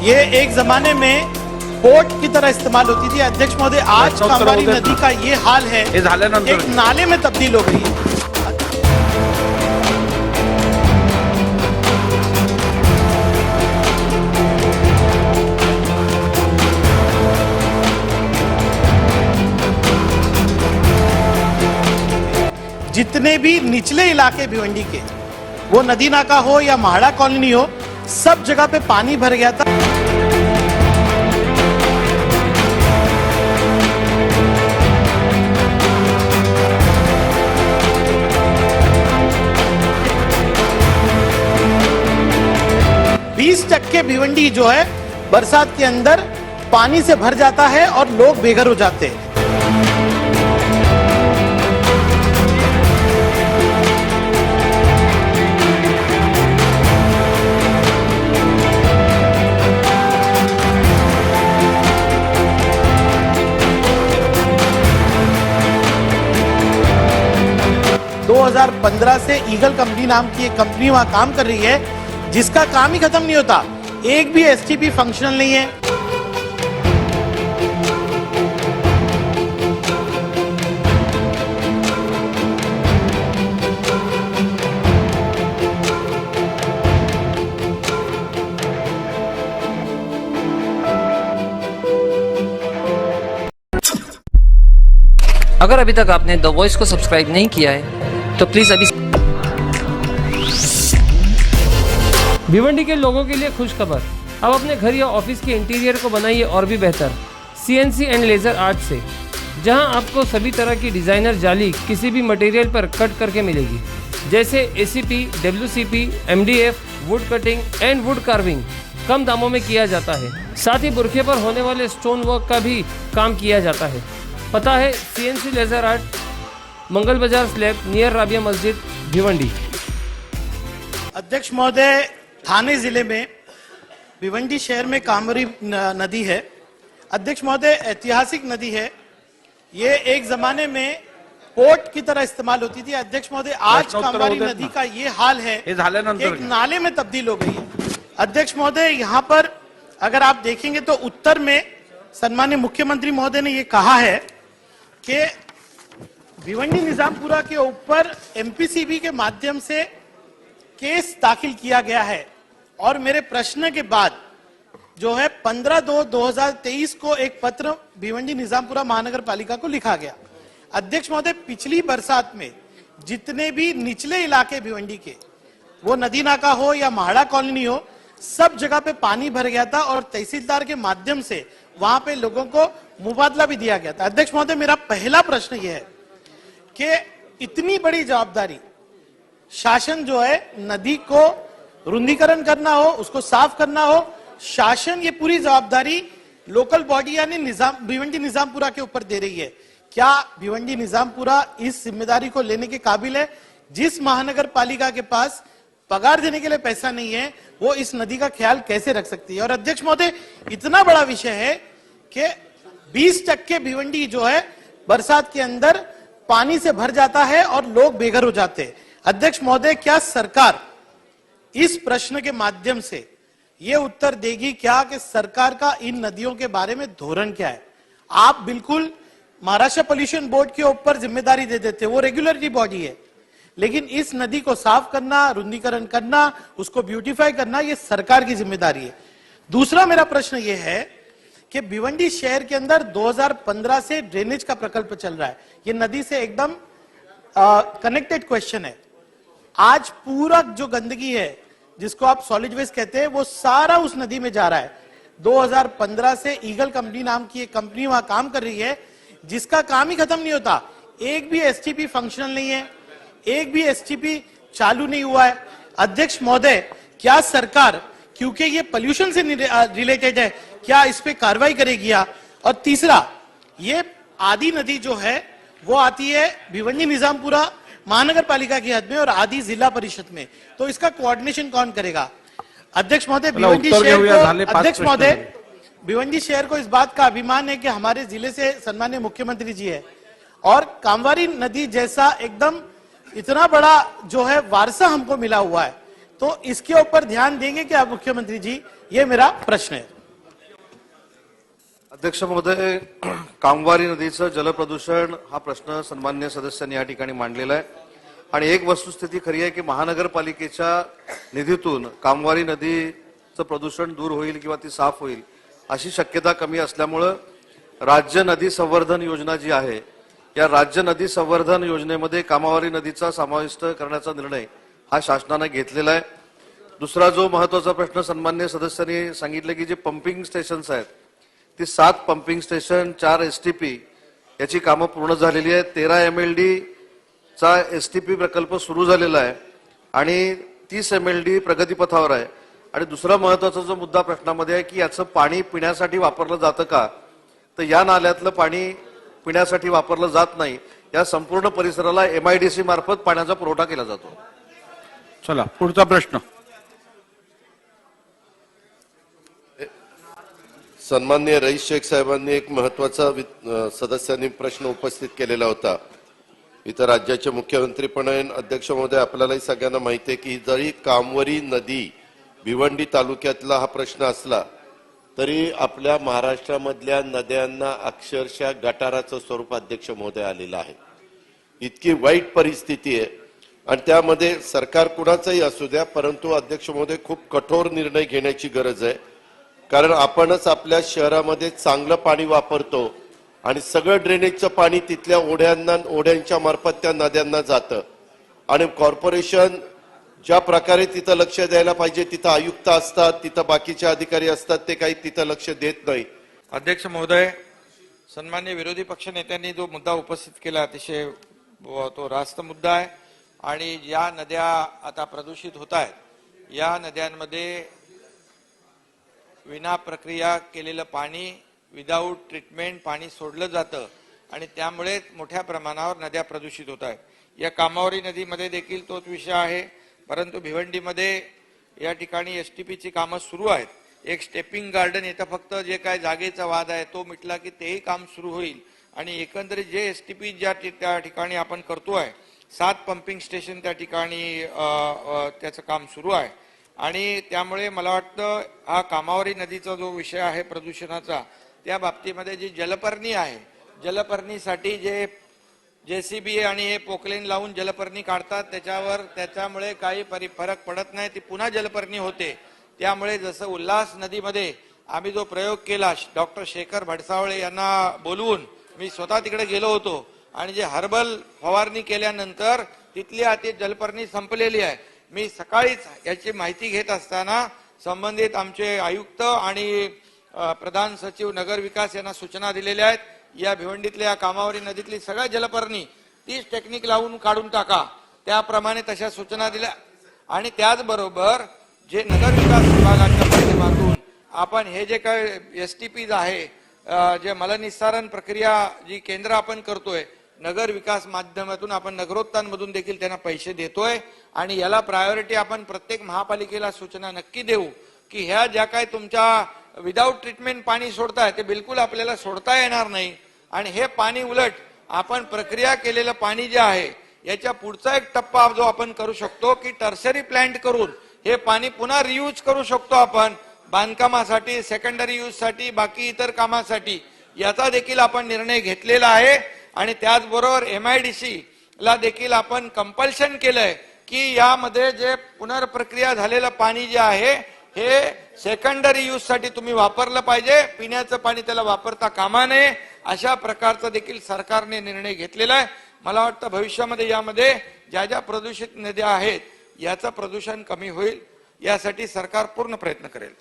ये एक जमाने में पोर्ट की तरह इस्तेमाल होती थी। अध्यक्ष महोदय, आज कामवारी नदी का ये हाल है, एक नाले में तब्दील हो गई है। जितने भी निचले इलाके भिवंडी के, वो नदी नाका हो या महाड़ा कॉलोनी हो, सब जगह पे पानी भर गया था। टक्के भिवंडी जो है बरसात के अंदर पानी से भर जाता है और लोग बेघर हो जाते हैं। दो 2015 से ईगल कंपनी नाम की एक कंपनी वहां काम कर रही है, जिसका काम ही खत्म नहीं होता। एक भी एसटीपी फंक्शनल नहीं है। अगर अभी तक आपने द वॉइस को सब्सक्राइब नहीं किया है तो प्लीज अभी। भिवंडी के लोगों के लिए खुश खबर, अब अपने घर या ऑफिस के इंटीरियर को बनाइए और भी बेहतर सीएनसी एंड लेज़र आर्ट से, जहां आपको सभी तरह की डिज़ाइनर जाली किसी भी मटेरियल पर कट करके मिलेगी, जैसे ACP, WCP, MDF, wood cutting and wood carving कम दामों में किया जाता है। साथ ही बुरखे पर होने वाले स्टोन वर्क का भी काम किया जाता है। पता है सीएनसी लेज़र आर्ट, मंगल बाजार स्लैब, नियर राबिया मस्जिद, भिवंडी। अध्यक्ष महोदय, थाने जिले में भिवंडी शहर में कामवारी नदी है। अध्यक्ष महोदय, ऐतिहासिक नदी है। ये एक जमाने में पोर्ट की तरह इस्तेमाल होती थी। अध्यक्ष महोदय, आज कामवारी नदी का ये हाल है, एक नाले में तब्दील हो गई है। अध्यक्ष महोदय, यहाँ पर अगर आप देखेंगे तो उत्तर में सम्माननीय मुख्यमंत्री महोदय ने ये कहा है कि भिवंडी निजामपुरा के ऊपर एमपीसीबी के माध्यम से केस दाखिल किया गया है, और मेरे प्रश्न के बाद जो है 15/2/2023 को एक पत्र भिवंडी निजामपुरा महानगर पालिका को लिखा गया। अध्यक्ष महोदय, पिछली बरसात में जितने भी निचले इलाके भिवंडी के, वो नदी नाका हो या महाड़ा कॉलोनी हो, सब जगह पे पानी भर गया था और तहसीलदार के माध्यम से वहां पे लोगों को मुबादला भी दिया गया था। अध्यक्ष महोदय, मेरा पहला प्रश्न यह है कि इतनी बड़ी जवाबदारी शासन जो है, नदी को रुंदीकरण करना हो, उसको साफ करना हो, शासन ये पूरी जवाबदारी लोकल बॉडी यानी भिवंडी निजामपुरा के ऊपर दे रही है। क्या भिवंडी निजामपुरा इस जिम्मेदारी को लेने के काबिल है? जिस महानगर पालिका के पास पगार देने के लिए पैसा नहीं है, वो इस नदी का ख्याल कैसे रख सकती है? और अध्यक्ष महोदय, इतना बड़ा विषय है कि 20 टक्के भिवंडी जो है बरसात के अंदर पानी से भर जाता है और लोग बेघर हो जाते हैं। अध्यक्ष महोदय, क्या सरकार इस प्रश्न के माध्यम से यह उत्तर देगी क्या कि सरकार का इन नदियों के बारे में धोरण क्या है? आप बिल्कुल महाराष्ट्र पोल्यूशन बोर्ड के ऊपर जिम्मेदारी दे देते, वो रेगुलेटरी बॉडी है, लेकिन इस नदी को साफ करना, रुंदीकरण करना, उसको ब्यूटिफाई करना, ये सरकार की जिम्मेदारी है। दूसरा मेरा प्रश्न ये है कि भिवंडी शहर के अंदर 2015 से ड्रेनेज का प्रकल्प चल रहा है। ये नदी से एकदम कनेक्टेड क्वेश्चन है। आज पूरा जो गंदगी है, जिसको आप सॉलिड वेस्ट कहते हैं, वो सारा उस नदी में जा रहा है। 2015 से ईगल कंपनी नाम की एक कंपनी वहां काम कर रही है, जिसका काम ही खत्म नहीं होता। एक भी एसटीपी फंक्शनल नहीं है, एक भी एसटीपी चालू नहीं हुआ है। अध्यक्ष महोदय, क्या सरकार, क्योंकि ये पोल्यूशन से रिलेटेड है, क्या इस पे कार्रवाई करेगी? और तीसरा, ये आदि नदी जो है वो आती है भिवंडी निजामपुरा महानगर पालिका की हद में और आदि जिला परिषद में, तो इसका कोऑर्डिनेशन कौन करेगा? अध्यक्ष महोदय, भिवंडी शहर को इस बात का अभिमान है कि हमारे जिले से सम्माननीय मुख्यमंत्री जी है, और कामवारी नदी जैसा एकदम इतना बड़ा जो है वारसा हमको मिला हुआ है, तो इसके ऊपर ध्यान देंगे क्या मुख्यमंत्री जी, ये मेरा प्रश्न है। अध्यक्ष महोदय, कामवारी नदीचं जलप्रदूषण हा प्रश्न सन्मान्य सदस्यांनी या ठिकाणी मांडलेला आहे आणि एक वस्तुस्थिती खरी आहे की महानगरपालिकेच्या निधीतून कामवारी नदीचं प्रदूषण दूर होईल किंवा ती साफ होईल अशी शक्यता कमी असल्यामुळं राज्य नदी संवर्धन योजना जी आहे या राज्य नदी संवर्धन योजनेमध्ये कामवारी नदीचा समाविष्ट करण्याचा निर्णय हा शासनाने घेतलेला आहे। दुसरा जो महत्वाचा प्रश्न सन्मान्य सदस्यांनी सांगितले की जे पंपिंग स्टेशन्स आहेत ती 7 पंपिंग स्टेशन 4 एसटीपी याची कामं पूर्ण झालेली आहेत। 13 MLD चा एसटीपी प्रकल्प सुरू झालेला आहे आणि 30 MLD प्रगतीपथावर आहे। आणि दुसरा महत्वाचा जो मुद्दा प्रश्नामध्ये आहे की याचं पाणी पिण्यासाठी वापरलं जातं का, तर या नाल्यातलं पाणी पिण्यासाठी वापरलं जात नाही। या संपूर्ण परिसराला MIDC मार्फत पाण्याचा पुरवठा केला जातो। चला पुढचा प्रश्न। सन्माननीय रईस शेख साहेबांनी एक महत्वाचा सदस्यांनी प्रश्न उपस्थित केलेला होता। इथं राज्याचे मुख्यमंत्री पण आहेत। अध्यक्ष महोदय, आपल्यालाही सगळ्यांना माहिती आहे की जरी कामवरी नदी भिवंडी तालुक्यातला हा प्रश्न असला तरी आपल्या महाराष्ट्रामधल्या नद्यांना अक्षरशः गटाराचं स्वरूप अध्यक्ष महोदय आलेलं आहे। इतकी वाईट परिस्थिती आहे आणि त्यामध्ये सरकार कुणाचंही असू द्या, परंतु अध्यक्ष महोदय खूप कठोर निर्णय घेण्याची गरज आहे। कारण आपणच आपल्या शहरामध्ये चांगलं पाणी वापरतो आणि सगळं ड्रेनेजचं पाणी तिथल्या ओढ्यांच्या मार्फत त्या नद्यांना जातं आणि कॉर्पोरेशन ज्या प्रकारे तिथं लक्ष द्यायला पाहिजे, तिथं आयुक्त असतात, तिथं बाकीचे अधिकारी असतात, ते काही तिथं लक्ष देत नाही। अध्यक्ष महोदय, सन्मान्य विरोधी पक्ष नेत्यांनी जो मुद्दा उपस्थित केला अतिशय तो रास्त मुद्दा आहे आणि या नद्या आता प्रदूषित होत आहेत। या नद्यांमध्ये विना प्रक्रिया केलेलं पाणी विदाऊट ट्रीटमेंट पाणी सोडलं जातं आणि त्यामुळे मोठ्या प्रमाणावर नद्या प्रदूषित होत आहेत। या कामावरी नदीमध्ये देखील तोच विषय आहे, परंतु भिवंडीमध्ये या ठिकाणी एसटीपीची कामं सुरू आहेत। एक स्टेपिंग गार्डन येतं, फक्त जे काय जागेचा वाद आहे तो मिटला की तेही काम सुरू होईल आणि एकंदरीत जे एसटीपी त्या ठिकाणी आपण करतोय 7 पंपिंग स्टेशन त्या ठिकाणी त्याचं काम सुरू आहे आणि त्यामुळे मला वाटतं हा कामावरी नदीचा जो विषय आहे प्रदूषणाचा, त्या बाबतीमध्ये जी जलपर्णी आहे, जलपर्णीसाठी जे JCB आणि हे पोकलेन लावून जलपर्णी काढतात त्याच्यामुळे काही फरक पडत नाही, ती पुन्हा जलपर्णी होते। त्यामुळे जसं उल्हास नदीमध्ये आम्ही जो प्रयोग केला डॉक्टर शेखर भडसावळे यांना बोलवून, मी स्वतः तिकडे गेलो होतो आणि जे हर्बल फवारणी केल्यानंतर तिथली आता जलपर्णी संपलेली आहे। मी सकाळीच याची माहिती घेत असताना संबंधित आमचे आयुक्त आणि प्रधान सचिव नगर विकास यांना सूचना दिलेल्या आहेत, या भिवंडीतल्या या कामावरी नदीतली सगळ्या जलपर्णी 30 टेक्निक लावून काढून टाका, त्याप्रमाणे तशा सूचना दिल्या। आणि त्याचबरोबर जे नगर विकास विभागाच्या माध्यमातून आपण हे जे काय STPs आहे, जे मलनिस्सारण प्रक्रिया जी केंद्र आपण करतोय, नगर विकास माध्यमातून आपण नगरोत्थानमधून देखील त्यांना पैसे देतोय आणि याला प्रायोरिटी आपण प्रत्येक महापालिकेला सूचना नक्की देऊ की ह्या ज्या काय तुमच्या विदाऊट ट्रीटमेंट पाणी सोडताय ते बिलकुल आपल्याला सोडता येणार नाही आणि हे पाणी उलट आपण प्रक्रिया केलेलं पाणी जे आहे याच्या पुढचा एक टप्पा जो आपण करू शकतो की टर्शरी प्लांट करून हे पाणी पुन्हा रियूज करू शकतो आपण बांधकामासाठी, सेकंडरी यूज साठी, बाकी इतर कामासाठी। याचा देखील आपण निर्णय घेतलेला आहे आणि त्याचबरोबर MIDC ला देखील आपण कंपल्शन केलंय की यामध्ये जे पुनर्प्रक्रिया झालेलं पाणी जे आहे हे सेकंडरी यूज साठी तुम्ही वापरलं पाहिजे, पिण्याचं पाणी त्याला वापरता कामा नये, अशा प्रकारचा देखील सरकारने निर्णय घेतलेला आहे। मला वाटतं भविष्यामध्ये यामध्ये ज्या ज्या प्रदूषित नद्या आहेत याचं प्रदूषण कमी होईल यासाठी सरकार पूर्ण प्रयत्न करेल।